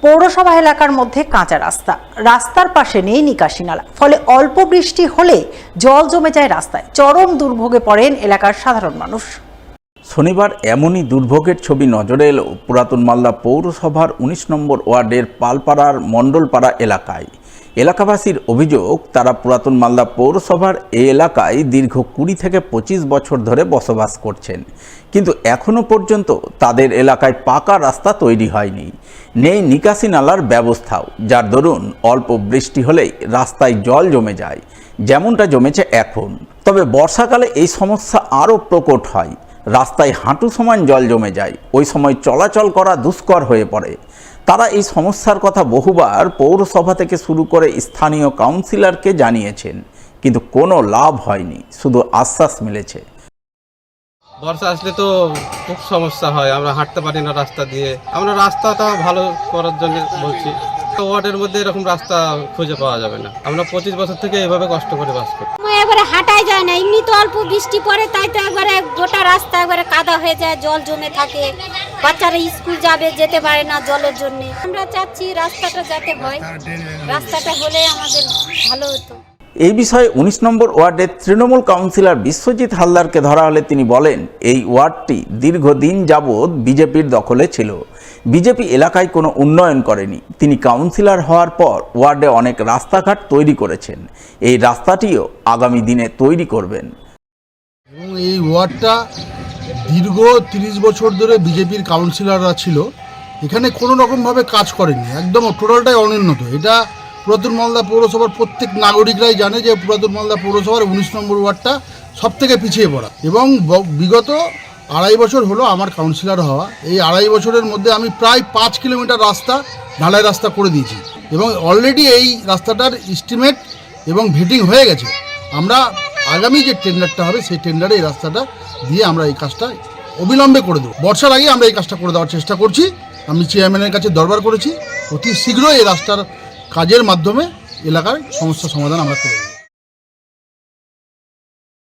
পৌরসভা এলাকার মধ্যে কাঁচা রাস্তার পাশে নেই নিকাশি নালা, ফলে অল্প বৃষ্টি হলে জল জমে যায় রাস্তায়। চরম দুর্ভোগে পড়েন এলাকার সাধারণ মানুষ। শনিবার এমনই দুর্ভোগের ছবি নজরে এলো পুরাতন মালদা পৌরসভার ১৯ নম্বর ওয়ার্ডের পালপাড়ার মণ্ডলপাড়া এলাকায়। এলাকাবাসীর অভিযোগ, তারা পুরাতন মালদা পৌরসভার এই এলাকায় দীর্ঘ ২০ থেকে ২৫ বছর ধরে বসবাস করছেন, কিন্তু এখনও পর্যন্ত তাদের এলাকায় পাকা রাস্তা তৈরি হয়নি, নেই নিকাশি নালার ব্যবস্থাও, যার দরুন অল্প বৃষ্টি হলেই রাস্তায় জল জমে যায়, যেমনটা জমেছে এখন। তবে বর্ষাকালে এই সমস্যা আরও প্রকট হয়। রাস্তায় হাঁটু সমান জল জমে যায়, ওই সময় চলাচল করা দুষ্কর হয়ে পড়ে। তারা এই সমস্যার কথা বহুবার পৌরসভা থেকে শুরু করে স্থানীয় কাউন্সিলরকে জানিয়েছেন, কিন্তু কোনো লাভ হয়নি, শুধু আশ্বাস মিলেছে। বর্ষা আসলে তো খুব সমস্যা হয়, আমরা হাঁটতে পারি না রাস্তা দিয়ে। আমরা রাস্তাটা ভালো করার জন্য বলছি, ওয়ার্ডের মধ্যে এরকম রাস্তা খুঁজে পাওয়া যাবে না। আমরা ২৫ বছর থেকে এভাবে কষ্ট করে বাস করি। একবারে হাঁটাই যায় না, এমনি তো অল্প বৃষ্টি পড়ে, তাই তো একবারে গোটা রাস্তা একবারে কাদা হয়ে যায়, জল জমে থাকে, বাচ্চারা স্কুল যাবে যেতে পারে না জলের জন্য। আমরা চাচ্ছি রাস্তাটা যাতে হয়, রাস্তাটা হলে আমাদের ভালো হতো। এই বিষয়ে ১৯ নম্বর ওয়ার্ডের তৃণমূল কাউন্সিলর বিশ্বজিৎ হালদারকে ধরা হলে তিনি বলেন, এই ওয়ার্ডটি দীর্ঘদিন যাবৎ বিজেপির দখলে ছিল। বিজেপি এলাকায় কোনো উন্নয়ন করেনি। তিনি কাউন্সিলর হওয়ার পর ওয়ার্ডে অনেক রাস্তাঘাট তৈরি করেছেন, এই রাস্তাটিও আগামী দিনে তৈরি করবেন। এবং এই ওয়ার্ডটা দীর্ঘ ৩০ বছর ধরে বিজেপির কাউন্সিলররা ছিল, এখানে কোনো রকমভাবে কাজ করেনি, একদম টোটালটাই অনুন্নত। এটা পুরাতন মালদা পৌরসভার প্রত্যেক নাগরিকরাই জানে যে পুরাতন মালদা পৌরসভার ১৯ নম্বর ওয়ার্ডটা সব থেকে পিছিয়ে পড়া। এবং বিগত ২.৫ বছর হলো আমার কাউন্সিলর হওয়া। এই ২.৫ বছরের মধ্যে আমি প্রায় ৫ কিলোমিটার রাস্তা ঢালাই রাস্তা করে দিয়েছি, এবং অলরেডি এই রাস্তাটার এস্টিমেট এবং ভেটিং হয়ে গেছে। আমরা আগামী যে টেন্ডারটা হবে সেই টেন্ডারে এই রাস্তাটা দিয়ে আমরা এই কাজটা অবিলম্বে করে দেবো। বর্ষার আগে আমরা এই কাজটা করে দেওয়ার চেষ্টা করছি। আমি চেয়ারম্যানের কাছে দরবার করেছি, অতি শীঘ্রই এই রাস্তার কাজের মাধ্যমে এলাকার সমস্যার সমাধান আমরা করব।